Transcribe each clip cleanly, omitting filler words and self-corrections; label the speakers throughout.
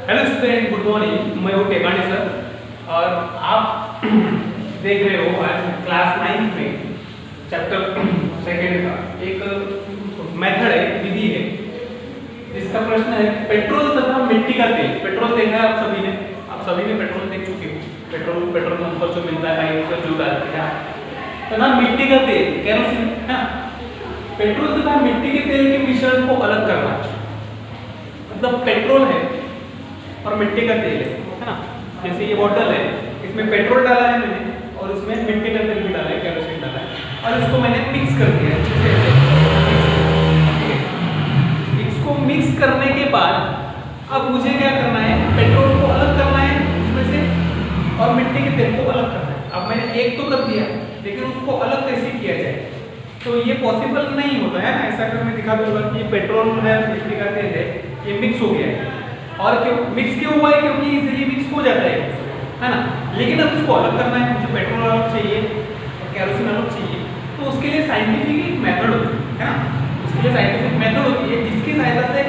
Speaker 1: Hello student, good morning. मैं हूँ टेकानी sir और आप देख रहे हो आज क्लास 9 में चैप्टर सेकेंड का एक मेथड है, विधि है, जिसका प्रश्न है पेट्रोल तथा मिट्टी का तेल। पेट्रोल देखा है आप सभी ने पेट्रोल देख चुके हो। पेट्रोल पंप पर जो मिलता है बाइक जो डालते हैं तथा मिट्टी का तेल केरोसिन है। पेट्रोल तथा मिट्टी के तेल के मिश्रण को अलग करना, मतलब पेट्रोल है और मिट्टी का तेल है ना। जैसे ये बोतल है, इसमें पेट्रोल डाला है मैंने और इसमें मिट्टी का तेल भी डाला है, केरोसिन डाला है और इसको मैंने मिक्स कर दिया है। इसको मिक्स करने के बाद अब मुझे क्या करना है, पेट्रोल को अलग करना है इसमें से और मिट्टी के तेल को अलग करना है। अब मैंने एक तो कर दिया, लेकिन उसको अलग कैसे किया जाए तो ये पॉसिबल नहीं होता है ना। ऐसा अगर मैं दिखा दूंगा कि पेट्रोल है, मिट्टी का तेल है, ये मिक्स हो गया है और क्यों मिक्स क्यों हुआ है, क्योंकि इजीली मिक्स हो जाता है ना। लेकिन अब इसको अलग करना है, मुझे पेट्रोल अलग चाहिए और केरोसिन अलग चाहिए, तो उसके लिए साइंटिफिक मेथड होती है ना। उसके लिए साइंटिफिक मेथड होती है जिसकी सहायता से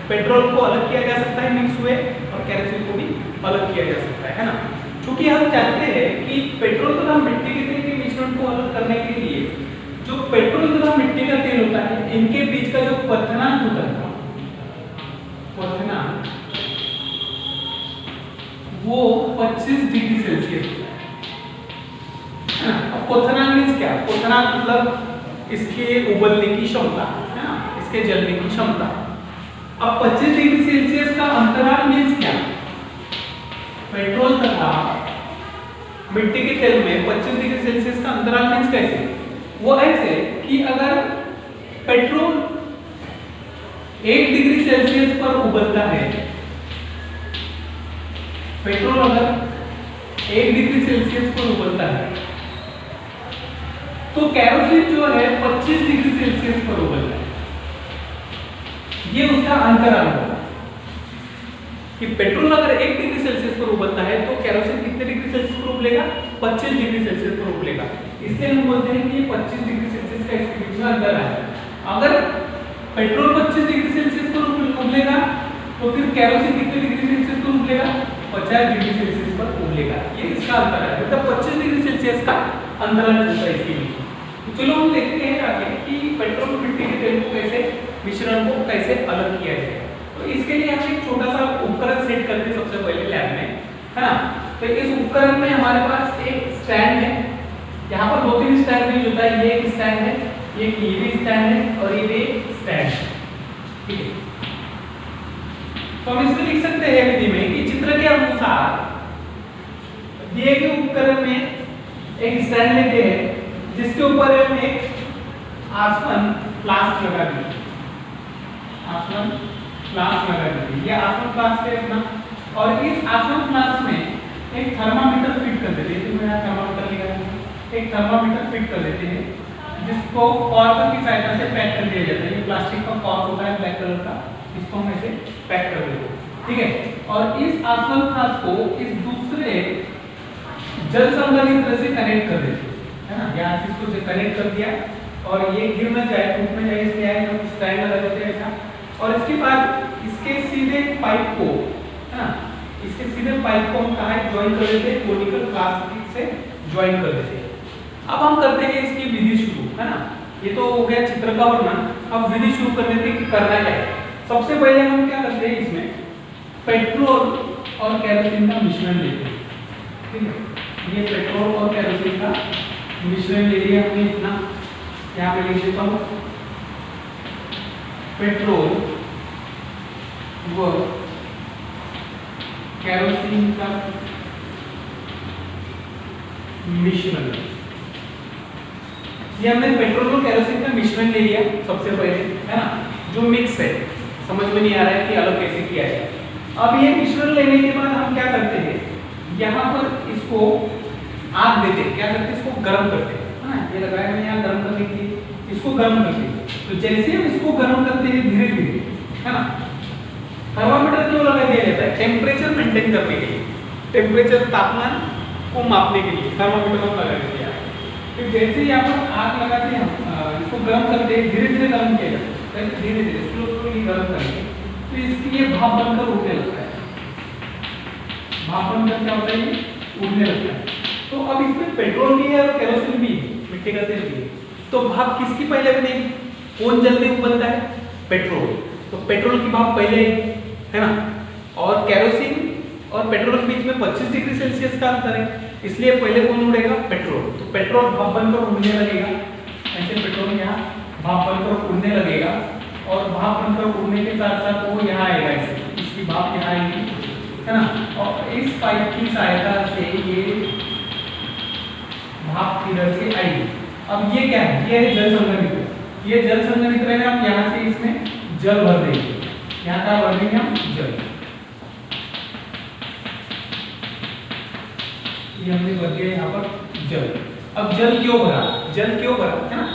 Speaker 1: पेट्रोल को अलग किया जा सकता है मिक्स हुए और केरोसिन को भी अलग किया जा सकता है ना। क्योंकि हम जानते हैं कि पेट्रोल तथा मिट्टी के तेल के मिश्रण को अलग करने के लिए जो पेट्रोल तथा मिट्टी का तेल होता है, इनके बीच का जो क्वथनांक होता है, क्वथनांक वो 25 डिग्री सेल्सियस है ना। अब क्वथनांक मींस क्या? क्वथनांक मतलब इसके उबलने की क्षमता है ना, इसके जलने की क्षमता। अब 25 डिग्री सेल्सियस का अंतराल मींस क्या? पेट्रोल तथा मिट्टी के तेल में 25 डिग्री सेल्सियस का अंतराल मींस कैसे? वो ऐसे कि अगर पेट्रोल 1 डिग्री सेल्सियस पर उबलता है, पेट्रोल अगर 1 डिग्री सेल्सियस पर उबलता है तो केरोसिन जो है 25 डिग्री सेल्सियस पर उबलता है। ये उसका अंतराल होगा कि पेट्रोल अगर 1 डिग्री सेल्सियस पर उबलता है तो केरोसिन कितने डिग्री सेल्सियस पर उबलेगा? 25 डिग्री सेल्सियस पर उबलेगा। इसलिए हम बोलते हैं कि ये 25 डिग्री सेल्सियस का इसके बीच में अंतर है। अगर पेट्रोल 25 डिग्री सेल्सियस पर उबलेगा तो फिर केरोसिन कितने डिग्री सेल्सियस पर उबलेगा? 50 डिग्री सेल्सियस पर उबलेगा। ये इसका अंतर है, मतलब 25 डिग्री सेल्सियस का अंतराल होता है इसके बीच। तो चलो हम देखते हैं आगे कि पेट्रोल मिट्टी के तेल को कैसे, मिश्रण को कैसे अलग किया जाए। तो इसके लिए हम एक छोटा सा उपकरण सेट करते हैं सबसे पहले लैब में, है ना। तो इस उपकरण में हमारे पास एक स्टैंड है। यहाँ पर 2-3 स्टैंड यूज होता है। ये एक स्टैंड है, ये भी स्टैंड है और ये भी स्टैंड है, ठीक है। तो हम इसमें लिख सकते हैं विधि में कि चित्र के अनुसार दिए गए उपकरण में एक स्टैंड लेते हैं जिसके ऊपर हम एक आसवन फ्लास्क लगा देंगे। आसवन फ्लास्क लगा देंगे, ये आसवन फ्लास्क है अपना। और इस आसवन फ्लास्क में एक थर्मामीटर फिट कर देते हैं। तो मैं थर्मामीटर लिखा है, एक थर्मामीटर फिट कर देते हैं जिसको कॉर्क की सहायता से पैक कर दिया जाता है। ये प्लास्टिक का कॉर्क होता है ब्लैक कलर का, इसको हम ऐसे पैक कर देते हैं, ठीक है। और इस आसवन फ्लास्क को इस दूसरे जल संबंधित से कनेक्ट कर देते हैं ना। यहाँ से इसको कनेक्ट कर दिया और ये गिर न जाए, टूट न जाए, इसलिए हम स्टैंड लगा देते हैं ऐसा। और इसके बाद इसके सीधे पाइप को, है ना, इसके सीधे पाइप को हम कहाँ ज्वाइन कर देते हैं? कोनिकल फ्लास्क से ज्वाइन कर देते हैं। अब हम करते हैं इसकी विधि शुरू, है ना। ये तो हो गया चित्र का वर्णन। अब विधि शुरू कर देते हैं कि करना क्या है। सबसे पहले हम क्या करते हैं, इसमें पेट्रोल और केरोसिन का मिश्रण लेते हैं, ठीक है। ये पेट्रोल और केरोसिन का मिश्रण ले लिया हमने इतना। यहाँ पे लिख देता हूँ पेट्रोल व केरोसिन का मिश्रण। ये हमने पेट्रोल और केरोसिन का मिश्रण ले लिया सबसे पहले, है ना, जो मिक्स है। समझ में नहीं आ रहा है कि अलग कैसे किया जाए। अब ये मिश्रण लेने के बाद हम क्या करते हैं, यहाँ पर इसको आग देते हैं। क्या करते हैं? इसको गर्म करते हैं, है ना। ये लगाया मैंने यहाँ गर्म करने के लिए, इसको गर्म करते हैं। तो जैसे हम इसको गर्म करते हैं धीरे धीरे, है ना, थर्मामीटर क्यों लगा दिया जाता है? टेम्परेचर मेंटेन करने के लिए, टेम्परेचर तापमान को मापने के लिए थर्मामीटर हम लगा देते हैं। फिर जैसे ही यहाँ पर आग लगाते हैं, इसको गर्म करते हैं, धीरे धीरे गर्म किया जाता है, धीरे धीरे स्लो गर्म करके, तो इसकी ये भाप बनकर उठने लगता है। भाप बनकर क्या होता है, ये उड़ने लगता है। तो अब इसमें पेट्रोल भी है और केरोसिन भी है, मिट्टी का तेल भी है। तो भाप किसकी पहले बनेगी, कौन जल्दी उबलता है, पेट्रोल। तो पेट्रोल की भाप पहले है ना, और केरोसिन और पेट्रोल के बीच में 25 डिग्री सेल्सियस का अंतर है, इसलिए पहले कौन उड़ेगा, पेट्रोल। तो पेट्रोल भाप बनकर उड़ने लगेगा, ऐसे पेट्रोल यहाँ भाप बनकर उड़ने लगेगा, और भाप बनकर उड़ने के साथ साथ वो यहाँ आएगा, ऐसे इसकी भाप यहाँ आएगी, है ना। और इस पाइप की सहायता से ये भाप किधर से आएगी। अब ये क्या है, ये है जल संघनित्र। ये जल संघनित्र है, हम यहाँ से इसमें जल भर देंगे, यहाँ का भर देंगे हम जल, ये हमने भर दिया यहाँ पर जल। अब जल क्यों भरा, जल क्यों भरा, है ना।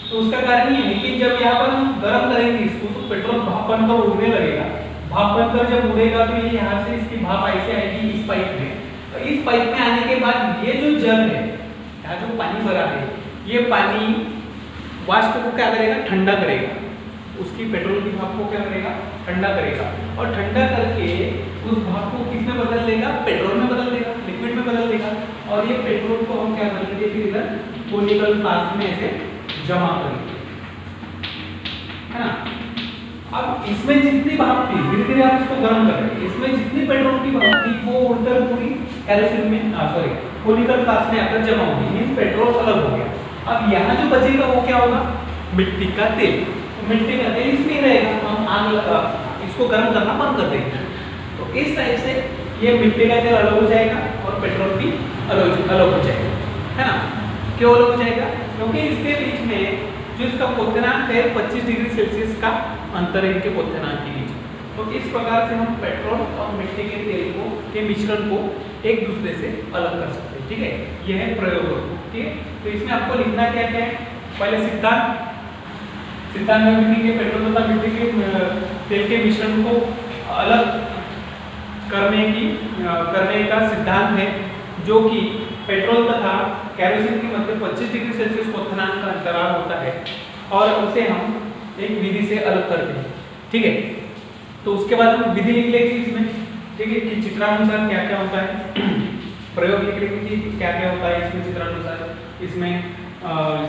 Speaker 1: तो उसका कारण ये है कि जब यहाँ पर हम गर्म करेंगे इसको, तो पेट्रोल भाप बनकर उड़ने लगेगा। भाप बनकर जब उड़ेगा तो ये यहाँ से इसकी भाप ऐसे आएगी इस पाइप में। तो इस पाइप में आने के बाद ये जो जल है, यहाँ जो पानी भरा है, ये पानी वाष्प को क्या करेगा, ठंडा करेगा, उसकी पेट्रोल की भाप को क्या करेगा, ठंडा करेगा, और ठंडा करके उस भाप को किसमें बदल देगा, पेट्रोल में बदल देगा, लिक्विड में बदल देगा। और ये पेट्रोल को हम क्या करेंगे, फिर इधर कोनिकल फ्लास्क में ऐसे जमा करेंगे, है ना। अब इसमें जितनी भाप थी, धीरे धीरे आप इसको गर्म कर रहे हैं, इसमें जितनी पेट्रोल की भाप थी वो उड़कर पूरी केरोसिन में कोनिकल फ्लास्क में आकर जमा होगी, मींस पेट्रोल अलग हो गया। अब यहाँ जो बचेगा वो क्या होगा, मिट्टी का तेल। तो मिट्टी का तेल इसमें रहेगा, हम आग लगा इसको गर्म करना बंद कर देंगे। तो इस टाइप से ये मिट्टी का तेल अलग हो जाएगा और पेट्रोल भी अलग हो जाएगा, है ना। क्यों अलग हो जाएगा, क्योंकि इसके बीच में जो इसका क्वथनांक है 25 डिग्री सेल्सियस का अंतर है इनके क्वथनांक के बीच। तो इस प्रकार से हम पेट्रोल और मिट्टी के तेल को के मिश्रण को एक दूसरे से अलग कर सकते हैं, ठीक है। यह है प्रयोग, ठीक है। तो इसमें आपको लिखना क्या क्या है, पहले सिद्धांत में लिखेंगे पेट्रोल तथा मिट्टी के तेल के मिश्रण को अलग करने का सिद्धांत है, जो कि पेट्रोल तथा केरोसिन के मध्य 25 डिग्री सेल्सियस क्वथनांक का अंतराल होता है, और उसे हम एक विधि से अलग करते हैं, ठीक है। तो उसके बाद हम विधि लिख लेंगे इसमें, ठीक है, कि चित्रानुसार क्या क्या होता है, प्रयोग लिख लेंगे कि क्या क्या होता है इसमें चित्रानुसार। इसमें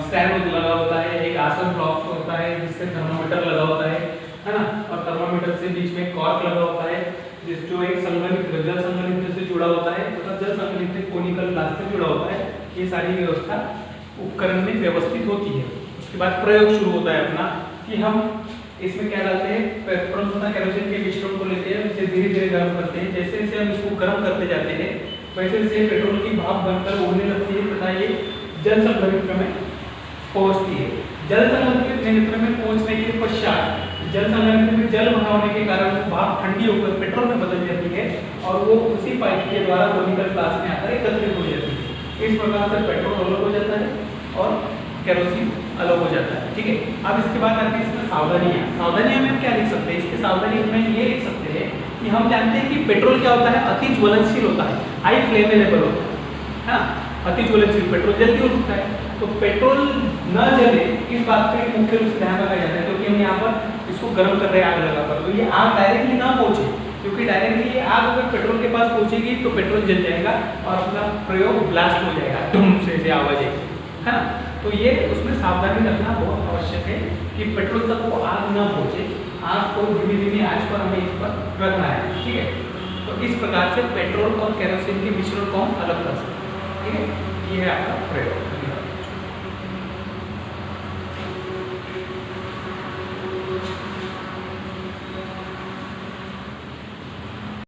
Speaker 1: स्टैंड लगा होता है, एक आसन ब्लॉक होता है जिससे थर्मामीटर लगा होता है ना, और थर्मामीटर से बीच में कॉर्क लगा होता है जो एक संघनित्र जल संघनित्र से जुड़ा होता है, तथा जल संघनित्र कोनिकल फ्लास्क से जुड़ा होता है। ये सारी व्यवस्था उपकरण में व्यवस्थित होती है। उसके बाद प्रयोग शुरू होता है अपना, कि हम इसमें क्या डालते हैं, पेट्रोल तथा केरोसिन के मिश्रण को लेते हैं, इसे धीरे धीरे गर्म करते हैं। जैसे जैसे हम इसको गर्म करते जाते हैं वैसे वैसे पेट्रोल की भाप बनकर उड़ने लगती है तथा ये जल संघनित्र में पहुंचती है। जल संघनित्र में पहुंचने के पश्चात जल संघनित्र में जल भरा होने के कारण भाप ठंडी होकर पेट्रोल में बदल जाती है, और वो उसी पाइप के द्वारा कोनिकल फ्लास्क में आकर एकत्रित हो जाती है। इस प्रकार से पेट्रोल अलग हो जाता है और केरोसिन अलग हो जाता है, ठीक है। अब इसके बाद आती है इसमें सावधानियां में हम क्या लिख सकते हैं, इसके सावधानी में ये लिख सकते हैं कि हम जानते हैं कि पेट्रोल क्या होता है, अति ज्वलनशील होता है, हाई फ्लेमेबल होता है ना। अति ज्वलनशील पेट्रोल जल्दी हो सकता है, तो पेट्रोल न जले इस बात पे मुख्य रूप से ध्यान रखा जाता है, क्योंकि हम यहाँ पर इसको गर्म कर रहे हैं आग लगाकर, तो ये आग डायरेक्टली ना पहुंचे, क्योंकि डायरेक्टली ये आग अगर पेट्रोल के पास पहुंचेगी तो पेट्रोल जल जाएगा और अपना प्रयोग ब्लास्ट हो जाएगा, धूम से आवाज आएगी, है ना। तो ये उसमें सावधानी रखना बहुत आवश्यक है कि पेट्रोल तक वो आग न पहुंचे, आग को धीमी धीमी आंच पर हमें इस पर रखना है, ठीक है। तो इस प्रकार से पेट्रोल और केरोसिन के मिश्रण को हम अलग कर सकते हैं, ठीक है। ये है आपका प्रयोग।